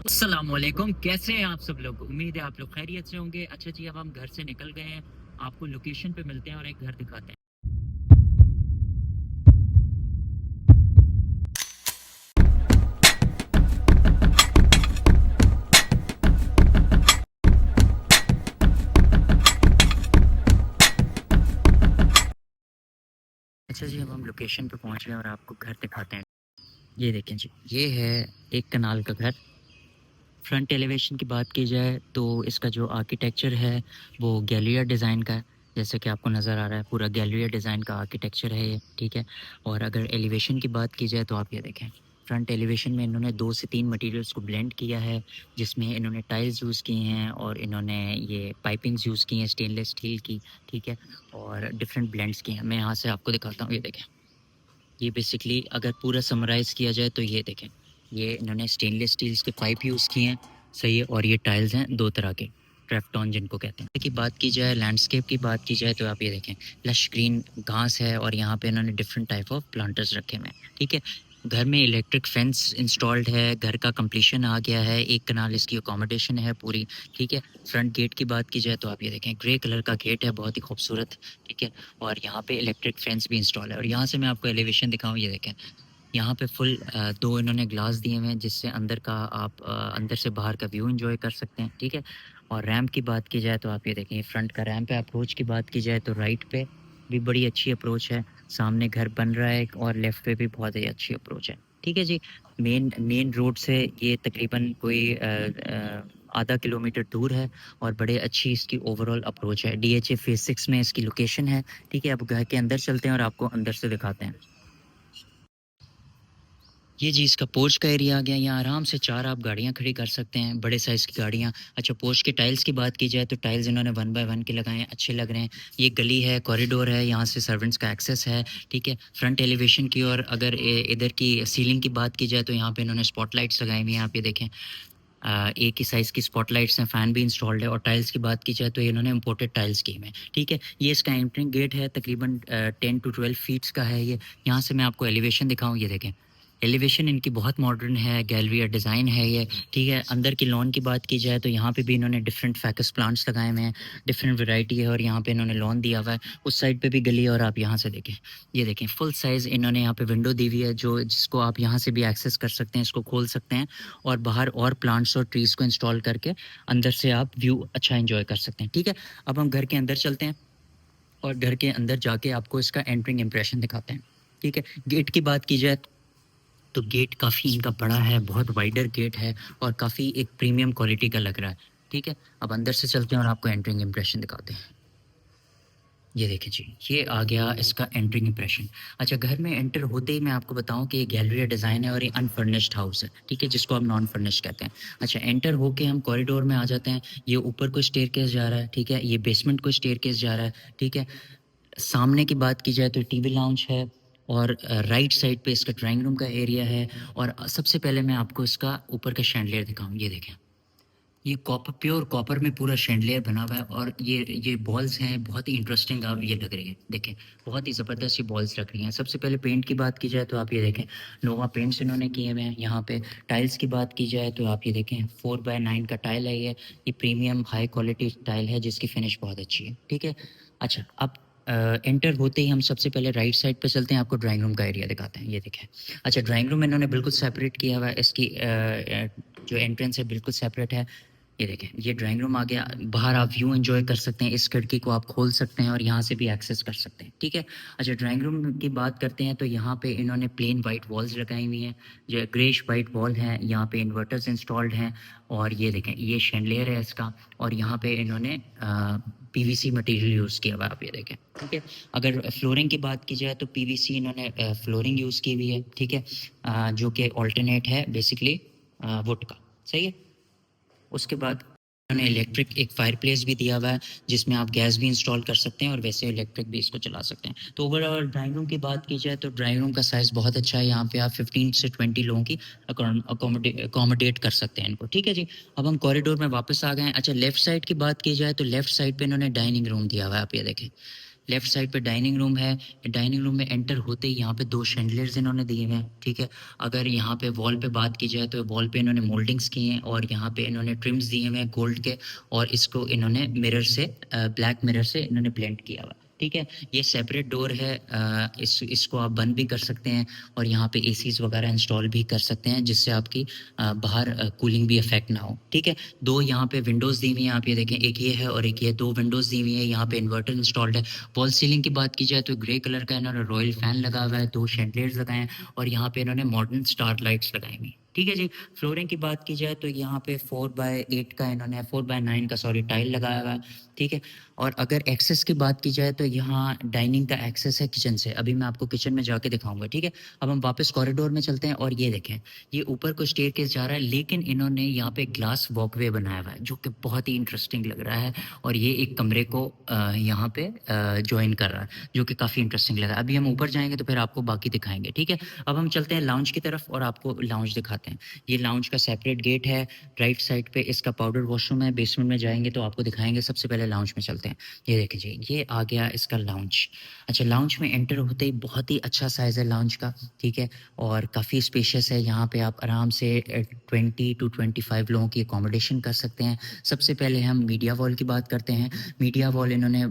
अस्सलामुअलैकुम, कैसे हैं आप सब लोग? उम्मीद है आप लोग खैरियत से होंगे। अच्छा जी, अब हम घर से निकल गए हैं, आपको लोकेशन पे मिलते हैं और एक घर दिखाते हैं। अच्छा जी, अब हम लोकेशन पे पहुंच गए और आपको घर दिखाते हैं। ये देखें जी, ये है एक कनाल का घर। फ्रंट एलिवेशन की बात की जाए तो इसका जो आर्किटेक्चर है वो गैलिया डिज़ाइन का है। जैसे कि आपको नज़र आ रहा है, पूरा गैलिया डिज़ाइन का आर्किटेक्चर है ये, ठीक है। और अगर एलिवेशन की बात की जाए तो आप ये देखें, फ्रंट एलिवेशन में इन्होंने 2 से 3 मटेरियल्स को ब्लेंड किया है, जिसमें इन्होंने टाइल्स यूज़ की हैं और इन्होंने ये पाइपिंग्स यूज़ की हैं स्टेनलेस स्टील की, ठीक है। और डिफरेंट ब्लेंड्स की हैं। मैं यहाँ से आपको दिखाता हूँ, ये देखें। ये बेसिकली अगर पूरा समराइज़ किया जाए तो ये देखें, ये इन्होंने स्टेनलेस स्टील्स के पाइप यूज़ किए हैं, सही है। और ये टाइल्स हैं 2 तरह के, ट्रेफ्टॉन जिनको कहते हैं। की बात की जाए, लैंडस्केप की बात की जाए तो आप ये देखें, लश ग्रीन घास है और यहाँ पे इन्होंने डिफरेंट टाइप ऑफ प्लांटर्स रखे हुए हैं, ठीक है। घर में इलेक्ट्रिक फेंस इंस्टॉल्ड है, घर का कंप्लीशन आ गया है, 1 कनाल इसकी अकोमोडेशन है पूरी, ठीक है। फ्रंट गेट की बात की जाए तो आप ये देखें, ग्रे कलर का गेट है, बहुत ही खूबसूरत, ठीक है। और यहाँ पे इलेक्ट्रिक फेंस भी इंस्टॉल है। और यहाँ से मैं आपको एलिवेशन दिखाऊँ, ये देखें, यहाँ पे फुल 2 इन्होंने ग्लास दिए हुए हैं, जिससे अंदर का आप अंदर से बाहर का व्यू एंजॉय कर सकते हैं, ठीक है। और रैंप की बात की जाए तो आप ये देखें, फ्रंट का रैंप है। अप्रोच की बात की जाए तो राइट पे भी बड़ी अच्छी अप्रोच है, सामने घर बन रहा है और लेफ्ट पे भी बहुत ही अच्छी अप्रोच है, ठीक है जी। मेन मेन रोड से ये तकरीबन कोई आधा किलोमीटर दूर है और बड़े अच्छी इसकी ओवरऑल अप्रोच है। DHA फेज़ 6 में इसकी लोकेशन है, ठीक है। अब घर के अंदर चलते हैं और आपको अंदर से दिखाते हैं। ये जी इसका पोर्च का एरिया आ गया। यहाँ आराम से 4 आप गाड़ियाँ खड़ी कर सकते हैं, बड़े साइज़ की गाड़ियाँ। अच्छा, पोर्च के टाइल्स की बात की जाए तो टाइल्स इन्होंने 1 बाय 1 के लगाए हैं, अच्छे लग रहे हैं। ये गली है, कॉरिडोर है, यहाँ से सर्वेंट्स का एक्सेस है, ठीक है। फ्रंट एलिवेशन की और अगर इधर की सीलिंग की बात की जाए तो यहाँ पे इन्होंने स्पॉटलाइट्स लगाई हुई हैं, आप ये देखें। एक ही साइज़ की स्पॉटलाइट्स हैं, फ़ैन भी इंस्टॉल्ड है। और टाइल्स की बात की जाए तो इन्होंने इम्पोर्टेड टाइल्स की हुई हैं, ठीक है। ये इसका एंट्रिंग गेट है, तकरीबन 10 टू 12 फीट्स का है ये। यहाँ से मैं आपको एलिवेशन दिखाऊँ, ये देखें। एलिवेशन इनकी बहुत मॉडर्न है, गैलरिया डिज़ाइन है ये, ठीक है। अंदर की लॉन की बात की जाए तो यहाँ पे भी इन्होंने डिफरेंट फैकस प्लांट्स लगाए हुए हैं, डिफरेंट वैरायटी है। और यहाँ पे इन्होंने लॉन दिया हुआ है, उस साइड पे भी गली है। और आप यहाँ से देखें, ये देखें, फुल साइज़ इन्होंने यहाँ पे विंडो दी हुई है, जो जिसको आप यहाँ से भी एक्सेस कर सकते हैं, इसको खोल सकते हैं और बाहर और प्लांट्स और ट्रीज़ को इंस्टॉल करके अंदर से आप व्यू अच्छा एंजॉय कर सकते हैं, ठीक है। अब हम घर के अंदर चलते हैं और घर के अंदर जाके आपको इसका एंट्रिंग इम्प्रेशन दिखाते हैं, ठीक है। गेट की बात की जाए तो गेट काफ़ी इनका बड़ा है, बहुत वाइडर गेट है और काफ़ी एक प्रीमियम क्वालिटी का लग रहा है, ठीक है। अब अंदर से चलते हैं और आपको एंट्रिंग इम्प्रेशन दिखाते हैं। ये देखिए जी, ये आ गया इसका एंट्रिंग इम्प्रेशन। अच्छा, घर में एंटर होते ही मैं आपको बताऊँ कि ये गैलरिया डिज़ाइन है और ये अनफर्निश्ड हाउस है, ठीक है, जिसको हम नॉन फर्निश्ड कहते हैं। अच्छा, एंटर होके हम कॉरिडोर में आ जाते हैं। ये ऊपर को स्टेयरकेस जा रहा है, ठीक है, ये बेसमेंट को स्टेयरकेस जा रहा है, ठीक है। सामने की बात की जाए तो टीवी लाउंज है और राइट साइड पे इसका ड्राइंग रूम का एरिया है। और सबसे पहले मैं आपको इसका ऊपर का शैंडलियर दिखाऊँ, ये देखें। ये कॉपर, प्योर कॉपर में पूरा शैंडलियर बना हुआ है और ये बॉल्स हैं, बहुत ही इंटरेस्टिंग आप ये लग रही हैं। देखें, बहुत ही ज़बरदस्त ये बॉल्स लग रही हैं। सबसे पहले पेंट की बात की जाए तो आप ये देखें, नोवा पेंट्स इन्होंने किए हुए हैं यहाँ पे। टाइल्स की बात की जाए तो आप ये देखें, 4x9 का टाइल है ये प्रीमियम हाई क्वालिटी टाइल है, जिसकी फिनिश बहुत अच्छी है, ठीक है। अच्छा, अब एंटर होते ही हम सबसे पहले राइट साइड पे चलते हैं, आपको ड्राइंग रूम का एरिया दिखाते हैं, ये देखें। अच्छा, ड्राइंग रूम इन्होंने बिल्कुल सेपरेट किया हुआ है, इसकी जो एंट्रेंस है बिल्कुल सेपरेट है। ये देखें, ये ड्राइंग रूम आ गया। बाहर आप व्यू एंजॉय कर सकते हैं, इस खिड़की को आप खोल सकते हैं और यहाँ से भी एक्सेस कर सकते हैं, ठीक है। अच्छा, ड्राइंग रूम की बात करते हैं तो यहाँ पे इन्होंने प्लेन वाइट वॉल्स लगाई हुई हैं, जो ग्रेश वाइट वॉल है। यहाँ पे इन्वर्टर्स इंस्टॉल्ड हैं और ये देखें, ये शैंडलियर है इसका। और यहाँ पे इन्होंने PVC मटेरियल यूज़ किया हुआ है, आप ये देखें, ठीक है। अगर फ्लोरिंग की बात की जाए तो PVC इन्होंने फ्लोरिंग यूज़ की हुई है, ठीक है, जो कि ऑल्टरनेट है बेसिकली वुड का, सही है। उसके बाद उन्होंने इलेक्ट्रिक एक फायरप्लेस भी दिया हुआ है, जिसमें आप गैस भी इंस्टॉल कर सकते हैं और वैसे इलेक्ट्रिक भी इसको चला सकते हैं। तो ओवरऑल ड्राइंग रूम की बात की जाए तो ड्राइंग रूम का साइज़ बहुत अच्छा है। यहाँ पे आप 15 से 20 लोगों की अकोमोडेट कर सकते हैं इनको, ठीक है जी। अब हम कॉरिडोर में वापस आ गए हैं। अच्छा, लेफ्ट साइड की बात की जाए तो लेफ्ट साइड पे इन्होंने डाइनिंग रूम दिया हुआ है, आप ये देखें। लेफ्ट साइड पे डाइनिंग रूम है। डाइनिंग रूम में एंटर होते ही यहाँ पे 2 शैंडलियर्स इन्होंने दिए हुए हैं, ठीक है। अगर यहाँ पे वॉल पे बात की जाए तो वॉल पे इन्होंने मोल्डिंग्स किए हैं और यहाँ पे इन्होंने ट्रिम्स दिए हुए हैं गोल्ड के, और इसको इन्होंने मिरर से ब्लैक मिरर से इन्होंने ब्लेंड किया हुआ है, ठीक है। ये सेपरेट डोर है, इसको आप बंद भी कर सकते हैं और यहाँ पे एसीज वगैरह इंस्टॉल भी कर सकते हैं, जिससे आपकी बाहर कूलिंग भी इफेक्ट ना हो, ठीक है। 2 यहाँ पे विंडोज़ दी हुई हैं, आप ये देखें, एक ये है और एक ये, 2 विंडोज़ दी हुई हैं। यहाँ पे इन्वर्टर इंस्टॉल्ड है। वॉल सीलिंग की बात की जाए तो ग्रे कलर का इन्होंने रॉयल फैन लगा हुआ है, 2 शैंडलियर्स लगाए हैं और यहाँ पे इन्होंने मॉडर्न स्टार लाइट्स लगाई हुई हैं, ठीक है जी। फ्लोरिंग की बात की जाए तो यहाँ पे 4/8 का इन्होंने 4/9 का सॉरी टाइल लगाया हुआ है, ठीक है। और अगर एक्सेस की बात की जाए तो यहाँ डाइनिंग का एक्सेस है किचन से। अभी मैं आपको किचन में जाके दिखाऊंगा, ठीक है। अब हम वापस कॉरिडोर में चलते हैं और ये देखें, ये ऊपर को स्टेयरकेस जा रहा है, लेकिन इन्होंने यहाँ पे ग्लास वॉकवे बनाया हुआ है जो कि बहुत ही इंटरेस्टिंग लग रहा है और ये एक कमरे को यहाँ पे ज्वाइन कर रहा है, जो कि काफ़ी इंटरेस्टिंग लग रहा है। अभी हम ऊपर जाएंगे तो फिर आपको बाकी दिखाएंगे, ठीक है। अब हम चलते हैं लाउंज की तरफ और आपको लाउंज दिखाते हैं। ये लाउंज का सेपरेट गेट है, राइट साइड पे इसका पाउडर वॉशरूम है। बेसमेंट में जाएंगे तो आपको दिखाएंगे। सबसे पहले लाउंज में चलते हैं। ये देखिए जी, ये आ गया इसका लाउंज। अच्छा, लाउंज में एंटर होते ही बहुत ही अच्छा साइज़ है लाउंज का, ठीक है, और काफ़ी स्पेशियस है। यहाँ पे आप आराम से 20 टू 25 लोगों की अकोमोडेशन कर सकते हैं। सबसे पहले हम मीडिया वॉल की बात करते हैं। मीडिया वॉल इन्होंने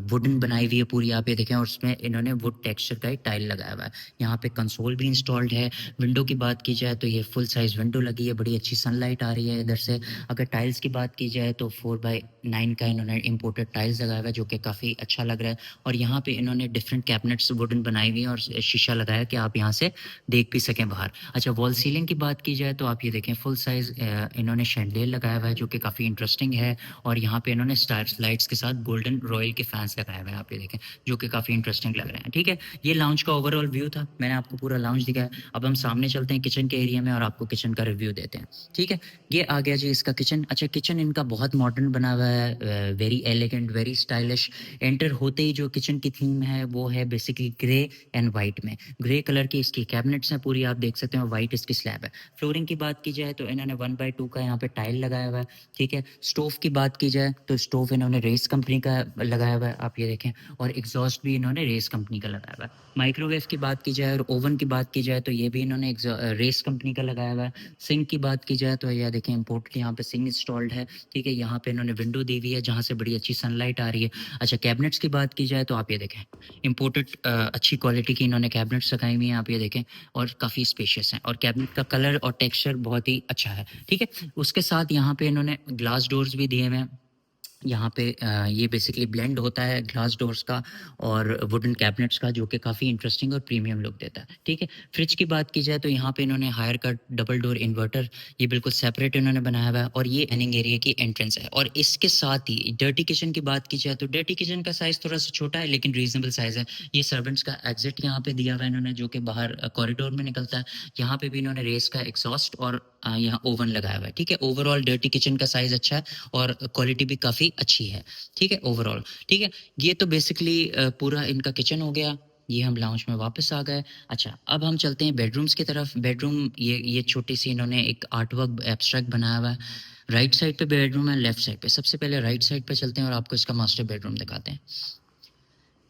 वुडन बनाई हुई है पूरी, आप ये देखें, और उसमें इन्होंने वुड टेक्सचर का एक टाइल लगाया हुआ है। यहाँ पे कंसोल भी इंस्टॉल्ड है। विंडो की बात की जाए तो ये फुल साइज़ विंडो लगी है, बड़ी अच्छी सनलाइट आ रही है इधर से। अगर टाइल्स की बात की जाए तो 4/9 का इन्होंने इम्पोर्टेड टाइल्स लगाया हुआ है, जो कि काफ़ी अच्छा लग रहा है। और यहाँ पे इन्होंने डिफरेंट कैबिनेट्स वुडन बनाई हुई हैं और शीशा लगाया कि आप यहाँ से देख भी सकें बाहर। अच्छा, वॉल सीलिंग की बात की जाए तो आप ये देखें, फुल साइज़ इन्होंने शैंडलियर लगाया हुआ है, जो कि काफ़ी इंटरेस्टिंग है। और यहाँ पे इन्होंने स्टार्स लाइट्स के साथ गोल्डन रॉयल के फैंस लगाए हुए हैं, आप ये देखें, जो कि काफ़ी इंटरेस्टिंग लग रहे हैं, ठीक है। ये लाउंज का ओवरऑल व्यू था, मैंने आपको पूरा लाउंज दिखाया। अब हम सामने चलते हैं किचन के एरिया में और आपको किचन का रिव्यू देते हैं, ठीक है। ये आ गया जी इसका किचन। अच्छा, किचन इनका बहुत मॉडर्न बना हुआ है, very elegant, very stylish. Enter होते ही जो किचन की थीम है वो है बेसिकली ग्रे एंड वाइट में। ग्रे कलर की इसकी कैबिनेट्स हैं पूरी, आप देख सकते हैं, और वाइट इसकी स्लैब है। फ्लोरिंग की बात की जाए तो इन्होंने 1/2 का यहाँ पे टाइल लगाया हुआ है, ठीक है। स्टोव की बात की जाए तो स्टोव इन्होंने रेस कंपनी का लगाया हुआ है, आप ये देखें, और एग्जॉस्ट भी इन्होंने रेस कंपनी का लगाया हुआ है। माइक्रोवेव की बात की जाए और ओवन की बात की जाए तो ये भी इन्होंने रेस कंपनी का लगाया हुआ है। सिंक की बात की जाए तो यह देखें, इम्पोर्टेड यहाँ पे सिंक इंस्टॉल्ड है, ठीक है। यहाँ पे इन्होंने विंडो दी हुई है जहाँ से बड़ी अच्छी सनलाइट आ रही है। अच्छा, कैबिनेट्स की बात की जाए तो आप ये देखें, इम्पोर्टेड अच्छी क्वालिटी की इन्होंने कैबिनेट्स लगाई हुई हैं, आप ये देखें, और काफ़ी स्पेशियस हैं, और कैबिनेट का कलर और टेक्सचर बहुत ही अच्छा है, ठीक है। उसके साथ यहाँ पे इन्होंने ग्लास डोर्स भी दिए हुए हैं। यहाँ पे ये बेसिकली ब्लेंड होता है ग्लास डोर्स का और वुडन कैबिनेट्स का, जो कि काफ़ी इंटरेस्टिंग और प्रीमियम लुक देता है, ठीक है। फ्रिज की बात की जाए तो यहाँ पे इन्होंने हायर का डबल डोर इन्वर्टर ये बिल्कुल सेपरेट इन्होंने बनाया हुआ है, और ये डाइनिंग एरिया की एंट्रेंस है। और इसके साथ ही डर्टी किचन की बात की जाए तो डर्टी किचन का साइज़ थोड़ा सा छोटा है, लेकिन रीजनेबल साइज़ है। ये सर्वेंट्स का एग्जिट यहाँ पे दिया हुआ है इन्होंने, जो कि बाहर कॉरिडोर में निकलता है। यहाँ पे भी इन्होंने रेस का एग्जॉस्ट और यहाँ ओवन लगाया हुआ है, ठीक है। ओवरऑल डर्टी किचन का साइज़ अच्छा है और क्वालिटी भी काफ़ी अच्छी है, ठीक है, ओवरऑल, ठीक है। ये तो बेसिकली पूरा इनका किचन हो गया। ये हम लाउंज में वापस आ गए। अच्छा, अब हम चलते हैं बेडरूम्स की तरफ। बेडरूम ये छोटी सी इन्होंने एक आर्ट वर्क एब्स्ट्रैक्ट बनाया हुआ है। राइट साइड पे बेडरूम है, लेफ्ट साइड पे। सबसे पहले राइट साइड पे चलते हैं और आपको इसका मास्टर बेडरूम दिखाते हैं।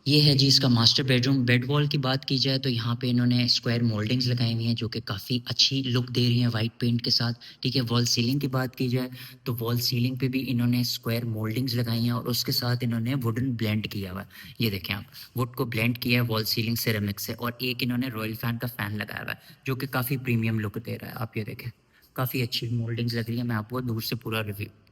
ये है जी इसका मास्टर बेडरूम। बेड वॉल की बात की जाए तो यहाँ पे इन्होंने स्क्वायर मोल्डिंग्स लगाई हुई हैं, जो कि काफ़ी अच्छी लुक दे रही हैं वाइट पेंट के साथ, ठीक है। वॉल सीलिंग की बात की जाए तो वॉल सीलिंग पे भी इन्होंने स्क्वायर मोल्डिंग्स लगाई हैं और उसके साथ इन्होंने वुडन ब्लेंड किया हुआ है। ये देखें आप, वुड को ब्लेंड किया है वॉल सीलिंग सिरेमिक से, और एक इन्होंने रॉयल फैन का फ़ैन लगाया हुआ है, जो कि काफ़ी प्रीमियम लुक दे रहा है, आप ये देखें। काफ़ी अच्छी मोल्डिंग्स लग रही है। मैं आपको दूर से पूरा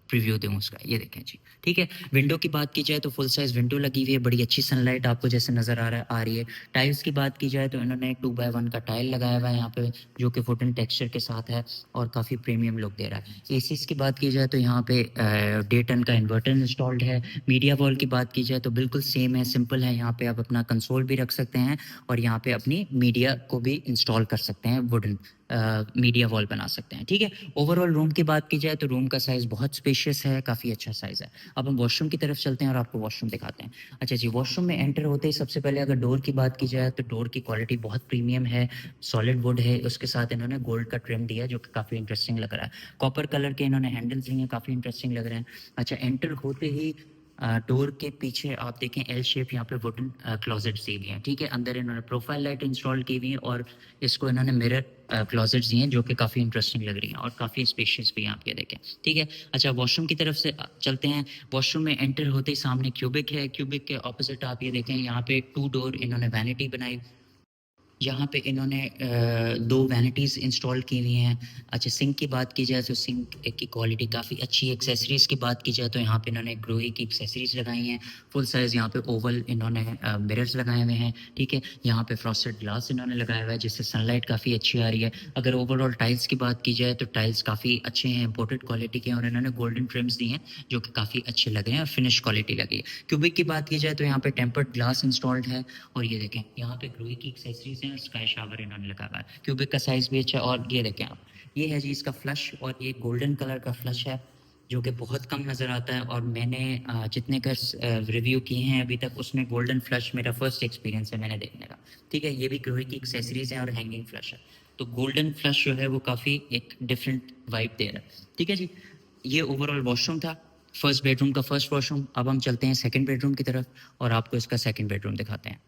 प्रीव्यू दूँ उसका, ये देखें जी, ठीक है। विंडो की बात की जाए तो फुल साइज़ विंडो लगी हुई है, बड़ी अच्छी सनलाइट आपको जैसे नज़र आ रही है। टाइल्स की बात की जाए तो इन्होंने 2/1 का टाइल लगाया हुआ है यहाँ पे, जो कि वुडन टेक्सचर के साथ है और काफ़ी प्रीमियम लुक दे रहा है। एसीज़ की बात की जाए तो यहाँ पे 1.5 टन का इन्वर्टर इंस्टॉल्ड है। मीडिया वॉल की बात की जाए तो बिल्कुल सेम है, सिंपल है। यहाँ पे आप अपना कंसोल भी रख सकते हैं और यहाँ पे अपनी मीडिया को भी इंस्टॉल कर सकते हैं, वुडन मीडिया वॉल बना सकते हैं, ठीक है। ओवरऑल रूम की बात की जाए तो रूम का साइज़ बहुत स्पेशियस है, काफ़ी अच्छा साइज़ है। अब हम वॉशरूम की तरफ चलते हैं और आपको वॉशरूम दिखाते हैं। अच्छा जी, वॉशरूम में एंटर होते ही सबसे पहले अगर डोर की बात की जाए तो डोर की क्वालिटी बहुत प्रीमियम है, सॉलिड वुड है, उसके साथ इन्होंने गोल्ड का ट्रिम दिया है, जो कि काफ़ी इंटरेस्टिंग लग रहा है। कॉपर कलर के इन्होंने हैंडल्स दिए हैं, काफ़ी इंटरेस्टिंग लग रहे हैं। अच्छा, एंटर होते ही डोर के पीछे आप देखें एल शेप यहाँ पे वुडन क्लोजेट्स दी हुई हैं, ठीक है। अंदर इन्होंने प्रोफाइल लाइट इंस्टॉल की हुई है और इसको इन्होंने मिरर क्लोजेट्स दिए हैं जो कि काफ़ी इंटरेस्टिंग लग रही हैं और काफ़ी स्पेशियस भी हैं, आप ये देखें, ठीक है। अच्छा, वॉशरूम की तरफ से चलते हैं। वॉशरूम में एंटर होते ही सामने क्यूबिक है, क्यूबिक के ऑपोजिट आप ये देखें यहाँ पे 2 डोर इन्होंने वैनिटी बनाई। यहाँ पे इन्होंने 2 वैनिटीज़ इंस्टॉल की हुई हैं। अच्छा, सिंक की बात की जाए तो सिंक की क्वालिटी काफ़ी अच्छी है। एक्सेसरीज़ की बात की जाए तो यहाँ पे इन्होंने ग्रोही की एक्सेसरीज़ लगाई हैं। फुल साइज़ यहाँ पे ओवल इन्होंने मिरर्स लगाए हुए हैं, ठीक है। यहाँ पे फ्रॉस्टेड ग्लास इन्होंने लगाया हुआ है जिससे सनलाइट काफ़ी अच्छी आ रही है। अगर ओवरऑल टाइल्स की बात की जाए तो टाइल्स काफ़ी अच्छे हैं, इम्पोर्टेड क्वालिटी के हैं और इन्होंने गोल्डन ट्रिम्स दिए हैं जो कि काफ़ी अच्छे लग रहे हैं और फिनिश क्वालिटी लगी है। क्यूबिक की बात की जाए तो यहाँ पे टेम्पर्ड ग्लास इंस्टॉल्ड है और ये देखें यहाँ पे ग्रोही की एक्सेसरीज हैं और स्काई शावर इन्होंने लगा हुआ है। क्यूबिक का साइज़ भी अच्छा है और ये देखें आप, ये है जी इसका फ्लश और ये गोल्डन कलर का फ्लश है जो कि बहुत कम नज़र आता है और मैंने जितने का रिव्यू किए हैं अभी तक उसमें गोल्डन फ्लश मेरा फर्स्ट एक्सपीरियंस है मैंने देखने का, ठीक है। ये भी ग्रोही की एक्सेसरीज हैं और हैंगिंग फ्लश है, तो गोल्डन फ्लश जो है वो काफ़ी एक डिफरेंट वाइब दे रहा है, ठीक है जी। ये ओवरऑल वॉशरूम था, फर्स्ट बेडरूम का फर्स्ट वॉशरूम। अब हम चलते हैं सेकंड बेडरूम की तरफ और आपको इसका सेकंड बेडरूम दिखाते हैं।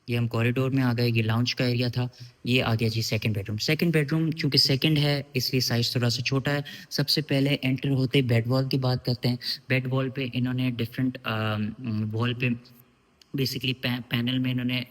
ये हम कॉरिडोर में आ गए, ये लाउंज का एरिया था, ये आ गया जी सेकंड बेडरूम। सेकंड बेडरूम चूँकि सेकंड है इसलिए साइज़ थोड़ा सा छोटा है। सबसे पहले एंटर होते ही बेड वॉल की बात करते हैं। बेड वॉल पे इन्होंने डिफरेंट वॉल पे बेसिकली पैनल में इन्होंने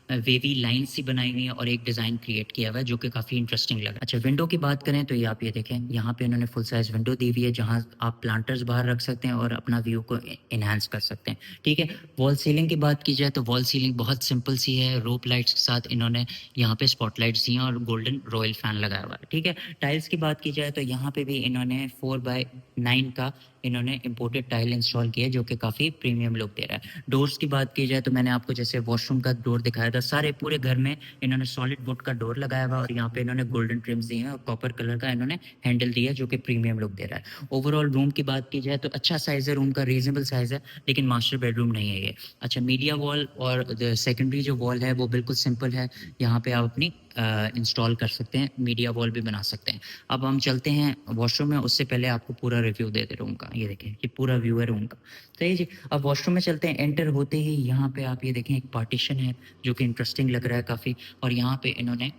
वेवी लाइन्स सी बनाई हुई है और एक डिज़ाइन क्रिएट किया हुआ है जो कि काफ़ी इंटरेस्टिंग लगा। अच्छा, विंडो की बात करें तो ये आप ये देखें, यहाँ पे इन्होंने फुल साइज़ विंडो दी हुई है जहाँ आप प्लांटर्स बाहर रख सकते हैं और अपना व्यू को इन्हांस कर सकते हैं, ठीक है। वॉल सीलिंग की बात की जाए तो वॉल सीलिंग बहुत सिंपल सी है, रोप लाइट्स के साथ इन्होंने यहाँ पे स्पॉटलाइट्स दी हैं और गोल्डन रॉयल फैन लगाया हुआ है, ठीक है। टाइल्स की बात की जाए तो यहाँ पे भी इन्होंने 4x9 का इन्होंने इम्पोर्टेड टाइल इंस्टॉल किया है जो कि काफ़ी प्रीमियम लुक दे रहा है। डोर्स की बात की जाए तो मैंने आपको जैसे वॉशरूम का डोर दिखाया था, सारे पूरे घर में इन्होंने सॉलिड वुड का डोर लगाया हुआ और यहाँ पे इन्होंने गोल्डन ट्रिम्स दिए हैं और कॉपर कलर का इन्होंने हैंडल दिया जो कि प्रीमियम लुक दे रहा है। ओवरऑल रूम की बात की जाए तो अच्छा साइज़ है रूम का, रीजनेबल साइज़ है, लेकिन मास्टर बेडरूम नहीं है ये। अच्छा, मीडिया वॉल और सेकेंडरी जो वॉल है वो बिल्कुल सिंपल है, यहाँ पे आप अपनी इंस्टॉल कर सकते हैं, मीडिया वॉल भी बना सकते हैं। अब हम चलते हैं वॉशरूम में, उससे पहले आपको पूरा रिव्यू दे रूम का। ये देखें, ये पूरा व्यू है रूम का, सही जी। अब वॉशरूम में चलते हैं। एंटर होते ही यहाँ पे आप ये देखें एक पार्टीशन है जो कि इंटरेस्टिंग लग रहा है काफ़ी, और यहाँ पे इन्होंने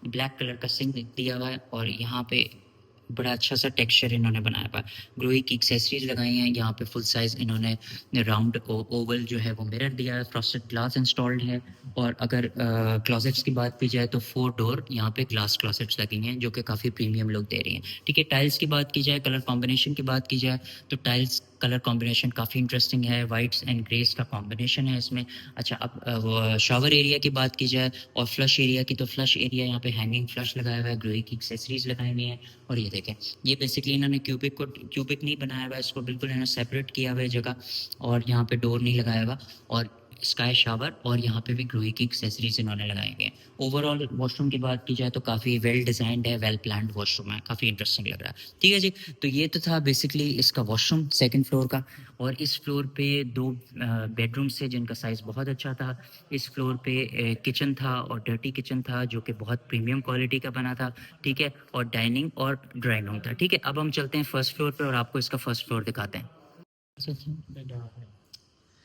ब्लैक कलर का सिंक दिया हुआ है और यहाँ पे बड़ा अच्छा सा टेक्सचर इन्होंने बनाया हुआ है। ग्लोई की एक्सेसरीज लगाई हैं, यहाँ पे फुल साइज़ इन्होंने राउंड ओवल जो है वो मिरर दिया है, फ्रॉस्टेड ग्लास इंस्टॉल्ड है। और अगर क्लोजेट्स की बात की जाए तो 4 डोर यहाँ पे ग्लास क्लोजेट्स लगी हैं जो कि काफ़ी प्रीमियम लुक दे रही हैं, ठीक है। टाइल्स की बात की जाए, कलर कॉम्बिनेशन की बात की जाए तो टाइल्स कलर कॉम्बिनेशन काफ़ी इंटरेस्टिंग है, वाइट्स एंड ग्रेस का कॉम्बिनेशन है इसमें। अच्छा, अब शावर एरिया की बात की जाए और फ्लश एरिया की, तो फ्लश एरिया यहाँ पे हैंगिंग फ्लश लगाया हुआ है, ग्लोई की एक्सेसरीज लगाई हुई हैं। और ये देखें, ये बेसिकली इन्होंने क्यूबिक नहीं बनाया हुआ, इसको बिल्कुल इन्होंने सेपरेट किया हुआ है जगह, और यहाँ पे डोर नहीं लगाया हुआ, और स्काई शावर और यहाँ पे भी ग्लोई की एक्सेसरीज इन्होंने लगाई गई हैं। ओवरऑल वॉशरूम की बात की जाए तो काफ़ी वेल डिज़ाइंड है, वेल प्लान्ड वॉशरूम है, काफ़ी इंटरेस्टिंग लग रहा है, ठीक है जी। तो ये तो था बेसिकली इसका वॉशरूम सेकंड फ्लोर का। और इस फ्लोर पे 2 बेडरूम्स थे जिनका साइज़ बहुत अच्छा था। इस फ्लोर पे किचन था और डर्टी किचन था जो कि बहुत प्रीमियम क्वालिटी का बना था, ठीक है। और डाइनिंग और ड्राइंग रूम था, ठीक है। अब हम चलते हैं फर्स्ट फ्लोर पे और आपको इसका फर्स्ट फ्लोर दिखाते हैं।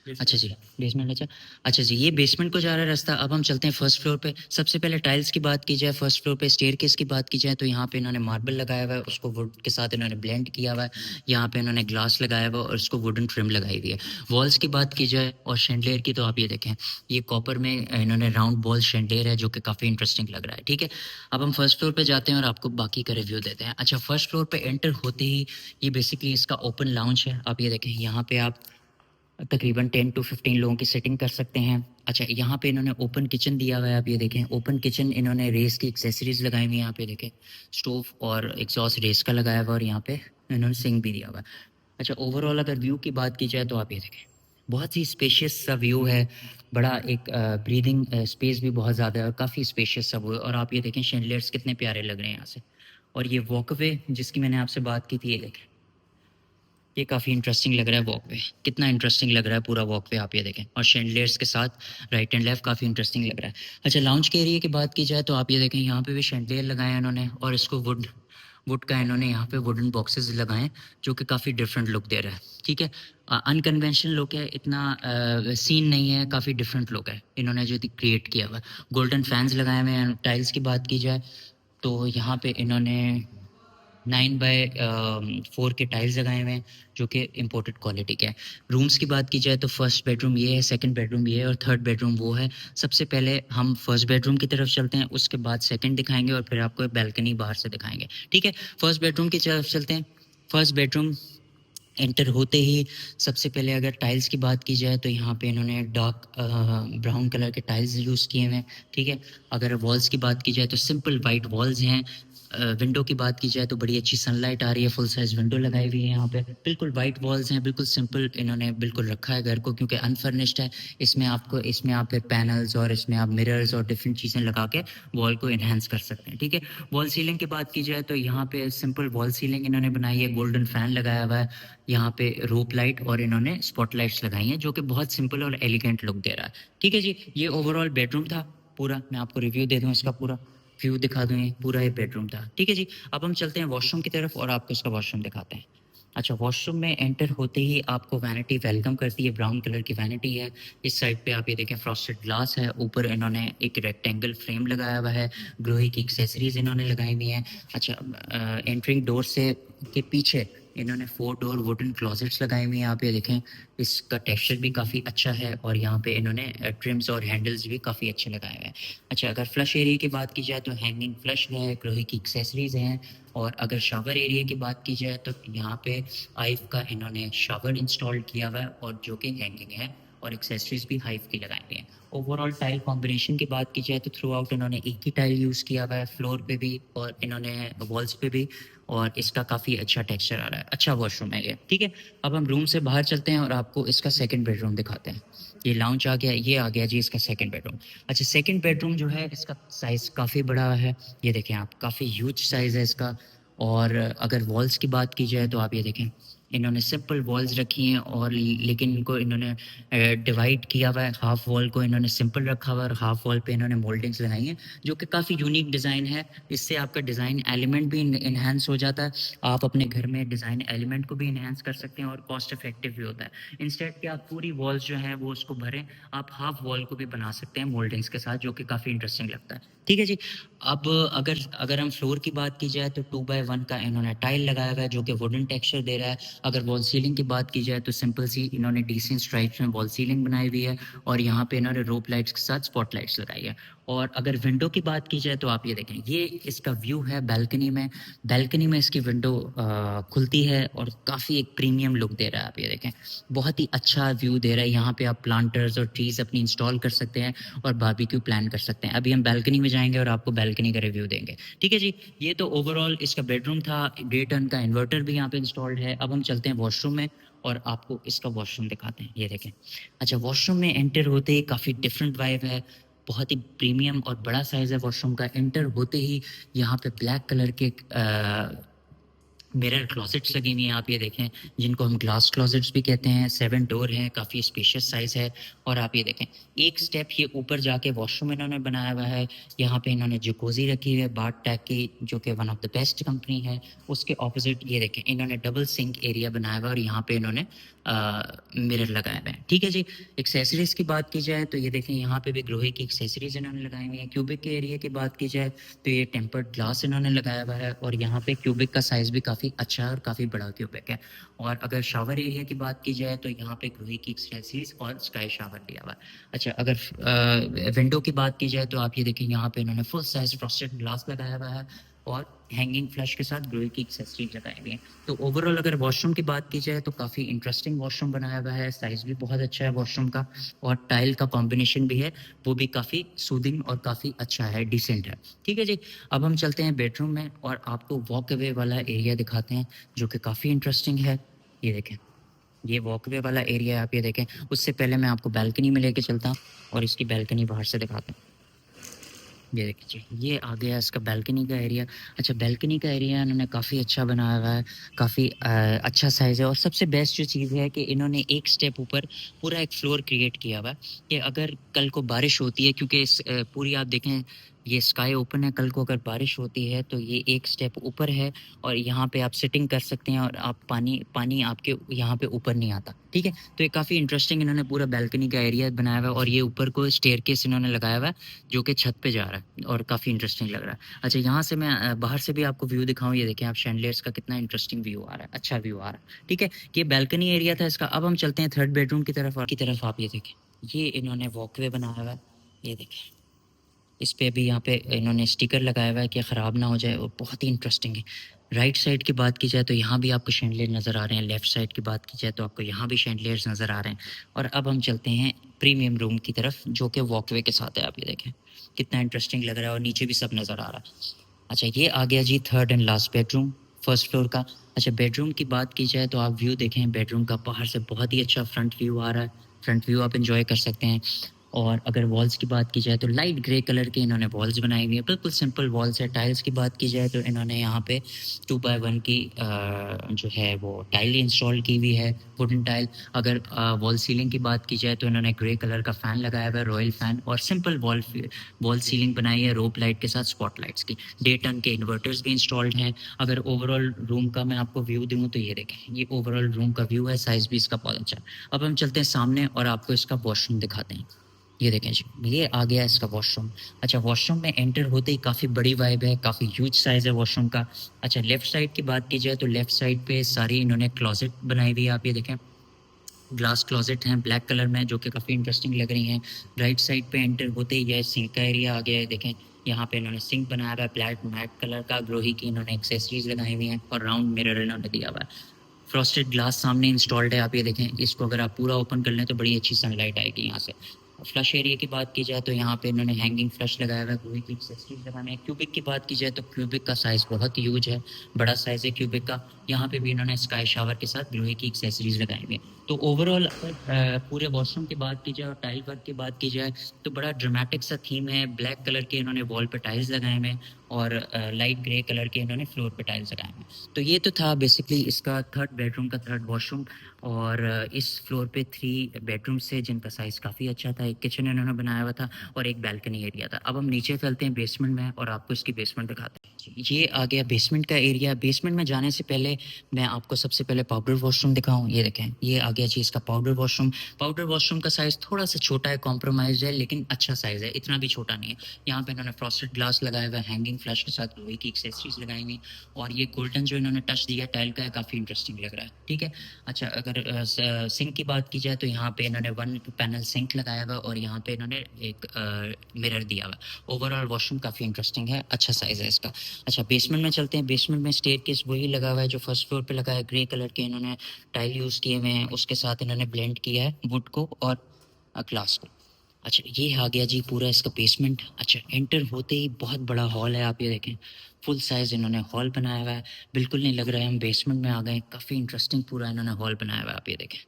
अच्छा जी, बेसमेंट। अच्छा, अच्छा जी, ये बेसमेंट को जा रहा है रास्ता। अब हम चलते हैं फर्स्ट फ्लोर पे। सबसे पहले टाइल्स की बात की जाए, फर्स्ट फ्लोर पे स्टेयरकेस की बात की जाए तो यहाँ पे इन्होंने मार्बल लगाया हुआ है, उसको वुड के साथ इन्होंने ब्लेंड किया हुआ है। यहाँ पे इन्होंने ग्लास लगाया हुआ है और उसको वुडन ट्रिम लगाई हुई है। वॉल्स की बात की जाए और शैंडलियर की, तो आप ये देखें, ये कॉपर में इन्होंने राउंड बॉल शैंडलियर है जो कि काफ़ी इंटरेस्टिंग लग रहा है, ठीक है। अब हम फर्स्ट फ्लोर पे जाते हैं और आपको बाकी का रिव्यू देते हैं। अच्छा, फर्स्ट फ्लोर पे एंटर होते ही ये बेसिकली इसका ओपन लाउंज है। आप ये देखें, यहाँ पे आप तकरीबन 10 टू 15 लोगों की सेटिंग कर सकते हैं। अच्छा, यहाँ पे इन्होंने ओपन किचन दिया हुआ है, आप ये देखें। ओपन किचन इन्होंने रेस की एक्सेसरीज लगाई हुई है, यहाँ पे देखें, स्टोव और एग्जॉस्ट रेस का लगाया हुआ है और यहाँ पे इन्होंने सिंक भी दिया हुआ है। अच्छा, ओवरऑल अगर व्यू की बात की जाए तो आप ये देखें, बहुत ही स्पेशियस सा व्यू है, बड़ा एक ब्रीदिंग स्पेस भी बहुत ज़्यादा है और काफ़ी स्पेशियस सा वो है। और आप ये देखें शैंडलियर्स कितने प्यारे लग रहे हैं यहाँ से। और ये वॉकवे जिसकी मैंने आपसे बात की थी, ये देखें, ये काफ़ी इंटरेस्टिंग लग रहा है वॉकवे, कितना इंटरेस्टिंग लग रहा है पूरा वॉकवे, आप ये देखें। और शैंडलियर्स के साथ राइट एंड लेफ्ट काफ़ी इंटरेस्टिंग लग रहा है। अच्छा, लाउंज के एरिया की बात की जाए तो आप ये देखें, यहाँ पे भी शैंडलियर लगाए हैं उन्होंने और इसको वुड का इन्होंने यहाँ पे वुडन बॉक्सेस लगाए हैं जो कि काफ़ी डिफरेंट लुक दे रहा है। ठीक है, अनकन्वेंशनल लुक है, इतना सीन नहीं है, काफ़ी डिफरेंट लुक है इन्होंने जो क्रिएट किया हुआ है। गोल्डन फैंस लगाए हुए हैं। टाइल्स की बात की जाए तो यहाँ पे इन्होंने 9x4 के टाइल्स लगाए हुए हैं जो कि इम्पोर्टेड क्वालिटी के हैं। रूम्स की बात की जाए तो फर्स्ट बेडरूम ये है, सेकंड बेडरूम ये है और थर्ड बेडरूम वो है। सबसे पहले हम फर्स्ट बेडरूम की तरफ चलते हैं, उसके बाद सेकंड दिखाएंगे और फिर आपको बैल्कनी बाहर से दिखाएंगे। ठीक है, फर्स्ट बेडरूम की तरफ चलते हैं। फर्स्ट बेडरूम एंटर होते ही सबसे पहले अगर टाइल्स की बात की जाए तो यहाँ पे इन्होंने डार्क ब्राउन कलर के टाइल्स यूज़ किए हुए हैं। ठीक है, अगर वॉल्स की बात की जाए तो सिंपल वाइट वॉल्स हैं। विंडो की बात की जाए तो बड़ी अच्छी सनलाइट आ रही है, फुल साइज विंडो लगाई हुई है यहाँ पे। बिल्कुल वाइट वॉल्स हैं, बिल्कुल सिंपल इन्होंने बिल्कुल रखा है घर को, क्योंकि अनफर्निश्ड है। इसमें आप पैनल्स और इसमें आप मिरर्स और डिफरेंट चीज़ें लगा के वॉल को इन्हेंस कर सकते हैं। ठीक है, वॉल सीलिंग की बात की जाए तो यहाँ पे सिंपल वॉल सीलिंग इन्होंने बनाई है, गोल्डन फैन लगाया हुआ है यहाँ पे, रोप लाइट और इन्होंने स्पॉटलाइट्स लगाई हैं जो कि बहुत सिंपल और एलिगेंट लुक दे रहा है। ठीक है जी, ये ओवरऑल बेडरूम था पूरा। मैं आपको रिव्यू दे दूं इसका, पूरा व्यू दिखा दूं, ये पूरा ये बेडरूम था। ठीक है जी, अब हम चलते हैं वॉशरूम की तरफ और आपको इसका वॉशरूम दिखाते हैं। अच्छा, वॉशरूम में एंटर होते ही आपको वैनिटी वेलकम करती है, ब्राउन कलर की वैनिटी है। इस साइड पे आप ये देखें फ्रॉस्टेड ग्लास है, ऊपर इन्होंने एक रेक्टेंगल फ्रेम लगाया हुआ है, ग्लोई की एक्सेसरीज इन्होंने लगाई हुई हैं। अच्छा, एंट्रिंग डोर से के पीछे इन्होंने 4 डोर वुडन क्लोजेट्स लगाए हुए हैं। यहाँ पे देखें इसका टेक्सचर भी काफ़ी अच्छा है और यहाँ पे इन्होंने ट्रिम्स और हैंडल्स भी काफ़ी अच्छे लगाए हुए हैं। अच्छा, अगर फ्लश एरिया की बात की जाए तो हैंगिंग फ्लश है, ग्लोई की एक्सेसरीज हैं। और अगर शावर एरिया की बात की जाए तो यहाँ पे हाइव का इन्होंने शावर इंस्टॉल किया हुआ है और जो कि हैंगिंग है और एक्सेसरीज भी हाइव की लगाई हुई हैं। ओवरऑल टाइल कॉम्बिनेशन की बात की जाए तो थ्रू आउट इन्होंने एक ही टाइल यूज़ किया हुआ है, फ्लोर पे भी और इन्होंने वॉल्स पे भी, और इसका काफ़ी अच्छा टेक्सचर आ रहा है। अच्छा वॉशरूम है ये। ठीक है, अब हम रूम से बाहर चलते हैं और आपको इसका सेकंड बेडरूम दिखाते हैं। ये लाउंज आ गया, ये आ गया जी इसका सेकंड बेडरूम। अच्छा, सेकंड बेडरूम जो है इसका साइज़ काफ़ी बड़ा है, ये देखें आप, काफ़ी ह्यूज साइज़ है इसका। और अगर वॉल्स की बात की जाए तो आप ये देखें इन्होंने सिंपल वॉल्स रखी हैं और लेकिन इनको इन्होंने डिवाइड किया हुआ है। हाफ वॉल को इन्होंने सिंपल रखा हुआ है और हाफ वॉल पे इन्होंने मोल्डिंग्स लगाई हैं जो कि काफ़ी यूनिक डिज़ाइन है। इससे आपका डिज़ाइन एलिमेंट भी इन्हांस हो जाता है। आप अपने घर में डिज़ाइन एलिमेंट को भी इन्हांस कर सकते हैं और कॉस्ट इफेक्टिव भी होता है। इंस्टेड कि आप पूरी वॉल्स जो है वो उसको भरें, आप हाफ वॉल को भी बना सकते हैं मोल्डिंग्स के साथ, जो कि काफ़ी इंटरेस्टिंग लगता है। ठीक है जी, अब अगर अगर हम फ्लोर की बात की जाए तो 2x1 का इन्होंने टाइल लगाया हुआ है जो कि वुडन टेक्सचर दे रहा है। अगर वॉल सीलिंग की बात की जाए तो सिंपल सी इन्होंने डिसेंट स्ट्राइप्स में वॉल सीलिंग बनाई हुई है और यहाँ पे इन्होंने रोप लाइट्स के साथ स्पॉट लाइट्स लगाई है। और अगर विंडो की बात की जाए तो आप ये देखें, ये इसका व्यू है बैल्कनी में। बैल्कनी में इसकी विंडो खुलती है और काफ़ी एक प्रीमियम लुक दे रहा है। आप ये देखें, बहुत ही अच्छा व्यू दे रहा है। यहाँ पे आप प्लांटर्स और ट्रीज अपनी इंस्टॉल कर सकते हैं और बारबेक्यू प्लान कर सकते हैं। अभी हम बैल्कनी में जाएंगे और आपको बैल्कनी का रिव्यू देंगे। ठीक है जी, ये तो ओवरऑल इसका बेडरूम था। 1.5 टन का इन्वर्टर भी यहाँ पे इंस्टॉल्ड है। अब हम चलते हैं वॉशरूम में और आपको इसका वॉशरूम दिखाते हैं। ये देखें, अच्छा वॉशरूम में एंटर होते ही काफ़ी डिफरेंट वाइब है, बहुत ही प्रीमियम और बड़ा साइज़ है वॉशरूम का। एंटर होते ही यहाँ पे ब्लैक कलर के मिरर क्लोजेट्स लगे हुए हैं। आप ये देखें, जिनको हम ग्लास क्लोजेट्स भी कहते हैं। 7 डोर हैं, काफ़ी स्पेशियस साइज़ है। और आप ये देखें, एक स्टेप ये ऊपर जाके वॉशरूम इन्होंने बनाया हुआ है। यहाँ पे इन्होंने जकूज़ी रखी हुई है बाट टैक की, जो कि one of the best company है। उसके ऑपोजिट ये देखें इन्होंने डबल सिंक एरिया बनाया हुआ है और यहाँ पे इन्होंने मिरर लगाए हुए हैं। ठीक है जी, एक्सेसरीज की बात की जाए तो ये देखें यहाँ पे भी ग्लोही की एक्सेसरीज इन्होंने लगाई हुई है। क्यूबिक के एरिया की बात की जाए तो ये टेम्पर्ड ग्लास इन्होंने लगाया हुआ है और यहाँ पे क्यूबिक का साइज़ भी काफ़ी अच्छा है और काफ़ी बड़ा क्यूबिक है। और अगर शावर एरिया की बात की जाए तो यहाँ पे ग्लोही की एक्सेसरीज और स्काई शावर दिया हुआ है। अच्छा, अगर विंडो की बात की जाए तो आप ये देखें यहाँ पे इन्होंने फुल साइज फ्रॉस्टेड ग्लास लगाया हुआ है और हैंगिंग फ्लश के साथ ग्लोई की एक्सेसरीज लगाई हुई है। तो ओवरऑल अगर वॉशरूम की बात की जाए तो काफ़ी इंटरेस्टिंग वॉशरूम बनाया हुआ है, साइज़ भी बहुत अच्छा है वॉशरूम का और टाइल का कॉम्बिनेशन भी है, वो भी काफ़ी सूदिंग और काफ़ी अच्छा है, डिसेंट है। ठीक है जी, अब हम चलते हैं बेडरूम में और आपको वॉक अवे वाला एरिया दिखाते हैं जो कि काफ़ी इंटरेस्टिंग है। ये देखें, ये वॉकवे वाला एरिया है। आप ये देखें, उससे पहले मैं आपको बैल्कनी में लेके चलता हूँ और इसकी बैल्कनी बाहर से दिखाता हूँ। ये देखिए जी, ये आ गया इसका बैल्कनी का एरिया। अच्छा, बैल्कनी का एरिया इन्होंने काफ़ी अच्छा बनाया हुआ है, काफ़ी अच्छा साइज़ है। और सबसे बेस्ट जो चीज़ है कि इन्होंने एक स्टेप ऊपर पूरा एक फ्लोर क्रिएट किया हुआ है कि अगर कल को बारिश होती है, क्योंकि पूरी आप देखें ये स्काई ओपन है, कल को अगर बारिश होती है तो ये एक स्टेप ऊपर है और यहाँ पे आप सिटिंग कर सकते हैं और आप पानी आपके यहाँ पे ऊपर नहीं आता, ठीक है। तो ये काफ़ी इंटरेस्टिंग इन्होंने पूरा बैल्कनी का एरिया बनाया हुआ है और ये ऊपर को स्टेयरकेस इन्होंने लगाया हुआ है जो कि छत पे जा रहा है और काफ़ी इंटरेस्टिंग लग रहा है। अच्छा, यहाँ से मैं बाहर से भी आपको व्यू दिखाऊँ, ये देखें आप शैंडलियर्स का कितना इंटरेस्टिंग व्यू आ रहा है, अच्छा व्यू आ रहा है, ठीक है। ये बैल्कनी एरिया था इसका। अब हम चलते हैं थर्ड बेडरूम की तरफ, आप ये देखें, ये इन्होंने वॉकवे बनाया हुआ है, ये देखें। इस पे भी यहाँ पे इन्होंने स्टिकर लगाया हुआ है कि ख़राब ना हो जाए और बहुत ही इंटरेस्टिंग है। राइट साइड की बात की जाए तो यहाँ भी आपको शैंडलियर नज़र आ रहे हैं, लेफ़्ट साइड की बात की जाए तो आपको यहाँ भी शैंडलियर्स नज़र आ रहे हैं। और अब हम चलते हैं प्रीमियम रूम की तरफ जो कि वॉकवे के साथ है, आप ये देखें कितना इंटरेस्टिंग लग रहा है और नीचे भी सब नज़र आ रहा है। अच्छा, ये आ गया जी third and last bedroom first floor का। अच्छा, बेडरूम की बात की जाए तो आप व्यू देखें बेडरूम का, बाहर से बहुत ही अच्छा फ्रंट व्यू आ रहा है, फ्रंट व्यू आप एंजॉय कर सकते हैं। और अगर वॉल्स की बात की जाए तो लाइट ग्रे कलर के इन्होंने वॉल्स बनाई हुई है, बिल्कुल सिंपल वॉल्स है। टाइल्स की बात की जाए तो इन्होंने यहाँ पे 2x1 की जो है वो टाइल इंस्टॉल की हुई है, वुडन टाइल। अगर वॉल सीलिंग की बात की जाए तो इन्होंने ग्रे कलर का फ़ैन लगाया हुआ है, रॉयल फ़ैन, और सिंपल वॉल सीलिंग बनाई है रोप लाइट के साथ स्पॉटलाइट्स की। डे टन के इन्वर्टर्स भी इंस्टॉल्ड हैं। अगर ओवरऑल रूम का मैं आपको व्यू दूँ तो ये देखें, ये ओवरऑल रूम का व्यू है, साइज़ भी इसका बहुत अच्छा है। अब हम चलते हैं सामने और आपको इसका वॉशरूम दिखाते हैं। ये देखें जी, ये आ गया इसका वॉशरूम। अच्छा, वॉशरूम में एंटर होते ही काफ़ी बड़ी वाइब है, काफ़ी ह्यूज साइज़ है वॉशरूम का। अच्छा, लेफ़्ट साइड की बात की जाए तो लेफ़्ट साइड पे सारी इन्होंने क्लोजेट बनाई हुई है, आप ये देखें ग्लास क्लोजेट हैं ब्लैक कलर में जो कि काफ़ी इंटरेस्टिंग लग रही हैं। राइट साइड पे एंटर होते ही यह सिंक का एरिया आ गया है, देखें यहाँ पे इन्होंने सिंक बनाया हुआ है ब्लैक मैट कलर का, ग्लोही की इन्होंने एक्सेसरीज लगाई हुई हैं और राउंड मिरर इन्होंने दिया हुआ है। फ्रॉस्टेड ग्लास सामने इंस्टॉल्ड है, आप ये देखें, इसको अगर आप पूरा ओपन कर लें तो बड़ी अच्छी सनलाइट आएगी यहाँ से। फ्लश एरिया की बात की जाए तो यहाँ पे इन्होंने हैंगिंग फ्लश लगाया हुआ है, ग्लोही की एक्सेसरीज लगाए हैं। क्यूबिक की बात की जाए तो क्यूबिक का साइज़ बहुत ह्यूज है, बड़ा साइज़ है क्यूबिक का। यहाँ पे भी इन्होंने स्काई शावर के साथ ग्लोही की एक्सेसरीज लगाई हुई है। तो ओवरऑल पूरे वॉशरूम की बात की जाए और टाइल वर्क की बात की जाए तो बड़ा ड्रामेटिक सा थीम है। ब्लैक कलर के इन्होंने वॉल पे टाइल्स लगाए हुए हैं और लाइट ग्रे कलर के इन्होंने फ्लोर पे टाइल्स लगाए हुए हैं। तो ये तो था बेसिकली इसका थर्ड बेडरूम का थर्ड वॉशरूम। और इस फ्लोर पे 3 बेडरूम्स थे जिनका साइज़ काफ़ी अच्छा था, एक किचन इन्होंने बनाया हुआ था और एक बैल्कनी एरिया था। अब हम नीचे चलते हैं बेसमेंट में और आपको इसकी बेसमेंट दिखाते हैं। ये आ गया बेसमेंट का एरिया। बेसमेंट में जाने से पहले मैं आपको सबसे पहले पाउडर वॉशरूम दिखाऊं, ये देखें, ये आ गया जी इसका पाउडर वॉशरूम। पाउडर वॉशरूम का साइज़ थोड़ा सा छोटा है, कॉम्प्रोमाइज़ है, लेकिन अच्छा साइज़ है, इतना भी छोटा नहीं है। यहाँ पे इन्होंने फ्रॉस्टेड ग्लास लगाया हुआ है, हैंगिंग फ्लैश के साथ लोहे की एक्सेसरीज लगाई हुई, और ये गोल्डन जो इन्होंने टच दिया टाइल का है, काफ़ी इंटरेस्टिंग लग रहा है, ठीक है। अच्छा, अगर सिंक की बात की जाए तो यहाँ पे इन्होंने 1 पैनल सिंक लगाया हुआ और यहाँ पे इन्होंने एक मिरर दिया हुआ। ओवरऑल वॉशरूम काफ़ी इंटरेस्टिंग है, अच्छा साइज़ है इसका। अच्छा, बेसमेंट में चलते हैं। बेसमेंट में स्टेयरकेस वही लगा हुआ है जो फर्स्ट फ्लोर पे लगा है, ग्रे कलर के इन्होंने टाइल यूज़ किए हुए हैं, उसके साथ इन्होंने ब्लेंड किया है वुड को और ग्लास को। अच्छा, ये आ गया जी पूरा इसका बेसमेंट। अच्छा, एंटर होते ही बहुत बड़ा हॉल है, आप ये देखें, फुल साइज़ इन्होंने हॉल बनाया हुआ है। बिल्कुल नहीं लग रहा है हम बेसमेंट में आ गए, काफ़ी इंटरेस्टिंग पूरा इन्होंने हॉल बनाया हुआ है, आप ये देखें,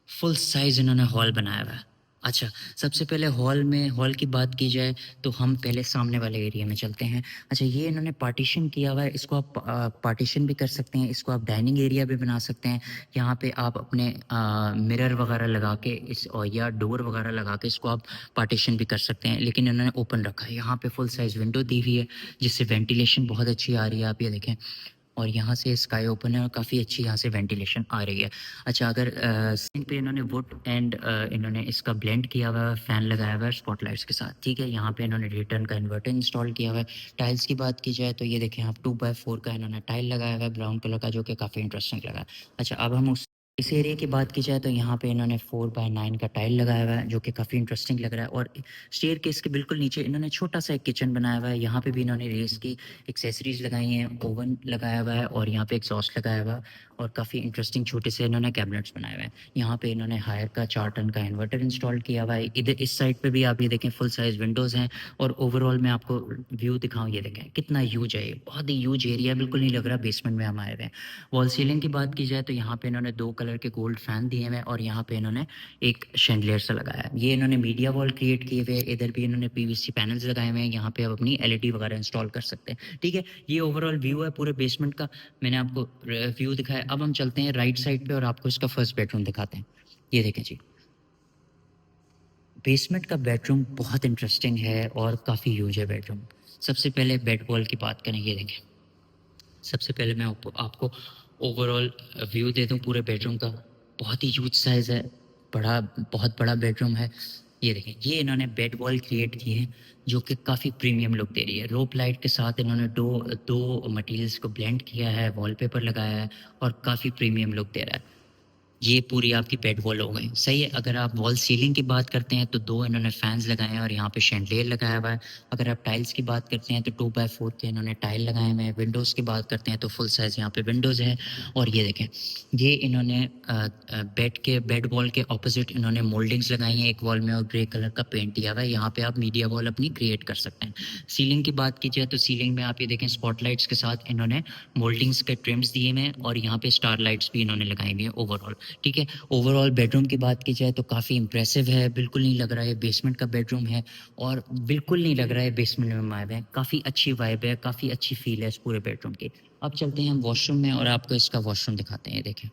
फुल साइज़ इन्होंने हॉल बनाया हुआ है। अच्छा, सबसे पहले हॉल की बात की जाए तो हम पहले सामने वाले एरिया में चलते हैं। अच्छा, ये इन्होंने पार्टीशन किया हुआ है, इसको आप पार्टीशन भी कर सकते हैं, इसको आप डाइनिंग एरिया भी बना सकते हैं। यहाँ पे आप अपने मिरर वगैरह लगा के इस और या डोर वगैरह लगा के इसको आप पार्टीशन भी कर सकते हैं, लेकिन इन्होंने ओपन रखा है। यहाँ पे फुल साइज़ विंडो दी हुई है जिससे वेंटिलेशन बहुत अच्छी आ रही है, आप ये देखें, और यहाँ से स्काई ओपन है और काफ़ी अच्छी यहाँ से वेंटिलेशन आ रही है। अच्छा, अगर सीलिंग पे इन्होंने वुड एंड इन्होंने इसका ब्लेंड किया हुआ है, फ़ैन लगाया हुआ है स्पॉटलाइट्स के साथ, ठीक है। यहाँ पे इन्होंने रिटर्न का इन्वर्टर इंस्टॉल किया हुआ है। टाइल्स की बात की जाए तो ये देखें आप 2x4 का इन्होंने टाइल लगाया हुआ है ब्राउन कलर का, जो कि काफ़ी इंटरेस्टिंग लगा है। अच्छा, अब हम इस एरिया की बात की जाए तो यहाँ पे इन्होंने 4x9 का टाइल लगाया हुआ है जो कि काफ़ी इंटरेस्टिंग लग रहा है। और स्टेयरकेस के बिल्कुल नीचे इन्होंने छोटा सा एक किचन बनाया हुआ है, यहाँ पे भी इन्होंने रेस की एक्सेसरीज लगाई हैं, ओवन लगाया हुआ है और यहाँ पे एग्जॉस्ट लगाया हुआ है, और काफ़ी इंटरेस्टिंग छोटे से इन्होंने कैबिनेट्स बनाए हुए हैं। यहाँ पे इन्होंने हायर का 4 टन का इन्वर्टर इंस्टॉल किया हुआ है। इधर इस साइड पे भी आप ये देखें फुल साइज़ विंडोज़ हैं। और ओवरऑल मैं आपको व्यू दिखाऊँ, ये देखें कितना ह्यूज है, ये बहुत ही ह्यूज एरिया, बिल्कुल नहीं लग रहा बेसमेंट में हम आए हुए हैं। वॉल सीलिंग की बात की जाए तो यहाँ पे इन्होंने 2 कलर के गोल्ड फैन दिए हुए हैं और यहाँ पे इन्होंने एक शैंडलियर सा लगाया है। ये इन्होंने मीडिया वॉल क्रिएट किए हुए, इधर भी इन्होंने पीवीसी पैनल्स लगाए हुए हैं, यहाँ पे आप अपनी एलईडी वगैरह इंस्टॉल कर सकते हैं, ठीक है। ये ओवरऑल व्यू है पूरे बेसमेंट का, मैंने आपको व्यू दिखाया। अब हम चलते हैं राइट साइड पे और आपको इसका फर्स्ट बेडरूम दिखाते हैं। ये देखें जी, बेसमेंट का बेडरूम बहुत इंटरेस्टिंग है और काफ़ी ह्यूज है बेडरूम। सबसे पहले बेड वॉल की बात करें, ये देखें। सबसे पहले मैं आपको ओवरऑल व्यू दे दूं पूरे बेडरूम का। बहुत ही ह्यूज साइज़ है, बड़ा बहुत बड़ा बेडरूम है। ये देखें, ये इन्होंने बेड वॉल क्रिएट की है जो कि काफ़ी प्रीमियम लुक दे रही है। रोप लाइट के साथ इन्होंने दो दो मटेरियल्स को ब्लेंड किया है, वॉलपेपर लगाया है और काफ़ी प्रीमियम लुक दे रहा है। ये पूरी आपकी बेड वॉल हो गई, सही है। अगर आप वॉल सीलिंग की बात करते हैं तो दो इन्होंने फैंस लगाए हैं और यहाँ पे शैंडलियर लगाया हुआ है। अगर आप टाइल्स की बात करते हैं तो 2x4 के इन्होंने टाइल लगाए हुए हैं। विंडोज़ की बात करते हैं तो फुल साइज़ यहाँ पे विंडोज़ है। और ये देखें, ये इन्होंने बेड वॉल के ऑपोजिट इन्होंने मोल्डिंग्स लगाई हैं एक वॉल में और ग्रे कलर का पेंट दिया हुआ है। यहाँ पे आप मीडिया वॉल अपनी क्रिएट कर सकते हैं। सीलिंग की बात की जाए तो सीलिंग में आप ये देखें, स्पॉटलाइट्स के साथ इन्होंने मोल्डिंग्स के ट्रिम्स दिए हैं और यहाँ पे स्टार लाइट्स भी इन्होंने लगाई हुई है ओवरऑल। ठीक है, ओवरऑल बेडरूम की बात की जाए तो काफ़ी इंप्रेसिव है। बिल्कुल नहीं लग रहा है बेसमेंट का बेडरूम है और बिल्कुल नहीं लग रहा है बेसमेंट में हम आए हैं। काफ़ी अच्छी वाइब है, काफ़ी अच्छी फील है इस पूरे बेडरूम की। अब चलते हैं हम वॉशरूम में और आपको इसका वॉशरूम दिखाते हैं। ये देखें,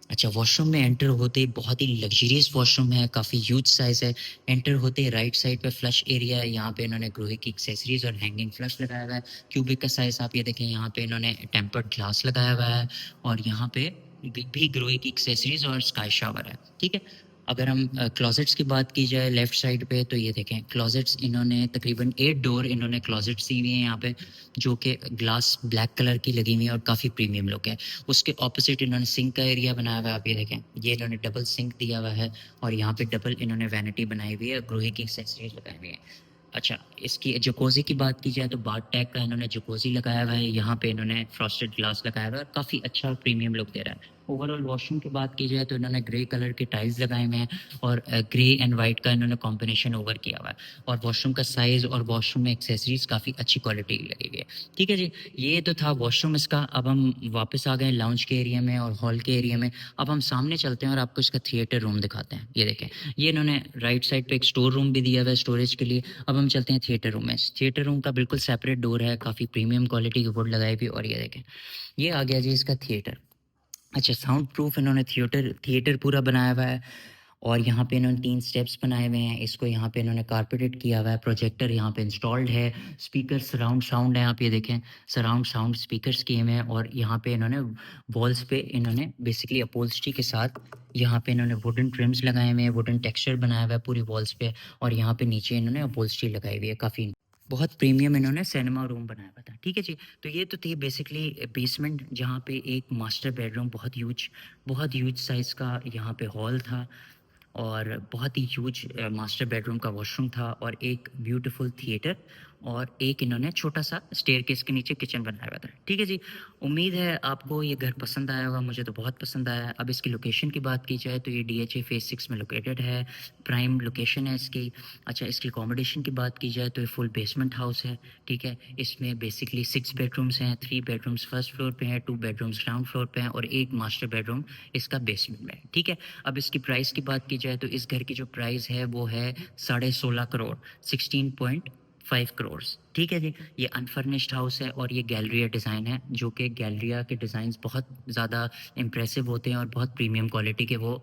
अच्छा, वॉशरूम में एंटर होते ही बहुत ही लग्जरियस वॉशरूम है, काफ़ी ह्यूज साइज़ है। एंटर होते ही राइट साइड पे फ्लश एरिया है, यहाँ पे इन्होंने ग्रोहे की एक्सेसरीज और हैंगिंग फ्लश लगाया हुआ है। क्यूबिक का साइज़ आप ये देखें, यहाँ पे इन्होंने टेम्पर्ड ग्लास लगाया हुआ है और यहाँ पे भी ग्रोहे की एक्सेसरीज और स्काई शावर है। ठीक है, अगर हम क्लोजेट्स की बात की जाए लेफ्ट साइड पे तो ये देखें, क्लोजेट्स इन्होंने तकरीबन 8 डोर इन्होंने क्लोजेट्स दी हुई हैं यहाँ पे, जो कि ग्लास ब्लैक कलर की लगी हुई है और काफ़ी प्रीमियम लुक है। उसके ऑपोजिट इन्होंने सिंक का एरिया बनाया हुआ है। आप ये देखें, ये इन्होंने डबल सिंक दिया हुआ है और यहाँ पे डबल इन्होंने वैनिटी बनाई हुई है, ग्रोहे की एक्सेसरीज लगाई हुई है। अच्छा, इसकी जकोज़ी की बात की जाए तो बाथ टैग का इन्होंने जकोज़ी लगाया हुआ है। यहाँ पे इन्होंने फ्रॉस्टेड ग्लास लगाया हुआ है और काफ़ी अच्छा प्रीमियम लुक दे रहा है। ओवरऑल वॉशरूम की बात की जाए तो इन्होंने ग्रे कलर के टाइल्स लगाए हुए हैं और ग्रे एंड वाइट का इन्होंने कॉम्बिनेशन ओवर किया हुआ है। और वॉशरूम का साइज़ और वॉशरूम में एक्सेसरीज काफ़ी अच्छी क्वालिटी की लगी हुई है। ठीक है जी, ये तो था वॉशरूम इसका। अब हम वापस आ गए लाउंज के एरिया में और हॉल के एरिया में। अब हम सामने चलते हैं और आपको इसका थिएटर रूम दिखाते हैं। ये देखें, ये इन्होंने राइट साइड पे एक स्टोर रूम भी दिया हुआ है स्टोरेज के लिए। अब हम चलते हैं थिएटर रूम में। थिएटर रूम का बिल्कुल सेपरेट डोर है, काफ़ी प्रीमियम क्वालिटी की वुड लगाई हुई। और ये देखें, ये आ गया जी इसका थिएटर। अच्छा, साउंड प्रूफ इन्होंने थिएटर पूरा बनाया हुआ है और यहाँ पे इन्होंने 3 स्टेप्स बनाए हुए हैं। इसको यहाँ पे इन्होंने कारपेटेड किया हुआ है। प्रोजेक्टर यहाँ पे इंस्टॉल्ड है। स्पीकर सराउंड साउंड है, आप ये देखें, सराउंड साउंड स्पीकर्स किए हुए हैं। और यहाँ पे इन्होंने वॉल्स पे इन्होंने बेसिकली अपहोल्स्ट्री के साथ यहाँ पे इन्होंने वुडन ट्रिम्स लगाए हुए हैं, वुडन टेक्सचर बनाया हुआ है पूरी वॉल्स पे। और यहाँ पे नीचे इन्होंने अपहोल्स्ट्री लगाई हुई है, काफ़ी बहुत प्रीमियम इन्होंने सिनेमा रूम बनाया हुआ था। ठीक है जी, तो ये तो थी बेसिकली बेसमेंट, जहाँ पे एक मास्टर बेडरूम बहुत ह्यूज साइज़ का यहाँ पे हॉल था और बहुत ही ह्यूज मास्टर बेडरूम का वॉशरूम था और एक ब्यूटीफुल थिएटर और एक इन्होंने छोटा सा स्टेयरकेस के नीचे किचन बनाया हुआ था। ठीक है जी, उम्मीद है आपको ये घर पसंद आया होगा। मुझे तो बहुत पसंद आया है। अब इसकी लोकेशन की बात की जाए तो ये DHA फेज़ 6 में लोकेटेड है, प्राइम लोकेशन है इसकी। अच्छा, इसकी अकोमोडेशन की बात की जाए तो ये फुल बेसमेंट हाउस है। ठीक है, इसमें बेसिकली 6 बेडरूम्स हैं, 3 बेडरूम्स फर्स्ट फ्लोर पे हैं, 2 बेडरूम्स ग्राउंड फ्लोर पे हैं और एक मास्टर बेडरूम इसका बेसमेंट में है। ठीक है, अब इसकी प्राइस की बात की जाए तो इस घर की जो प्राइस है वो है 16.5 करोड़, 16.5 करोड़। ठीक है जी, ये अनफर्निश्ड हाउस है और ये गैलरिया डिज़ाइन है, जो कि गैलरिया के डिज़ाइंस बहुत ज़्यादा इम्प्रेसिव होते हैं और बहुत प्रीमियम क्वालिटी के वो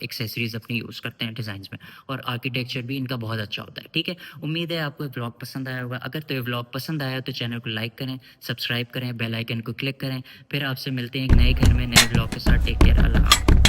एक्सेसरीज अपनी यूज़ करते हैं डिज़ाइंस में। और आर्किटेक्चर भी इनका बहुत अच्छा होता है। ठीक है, उम्मीद है आपको ये व्लॉग पसंद आया होगा। अगर तो ये व्लॉग पसंद आया तो चैनल को लाइक करें, सब्सक्राइब करें, बेल आइकन को क्लिक करें। फिर आपसे मिलते हैं एक नए घर में नए व्लॉग के साथ। टेक केयर, अल्लाह हाफ़िज़।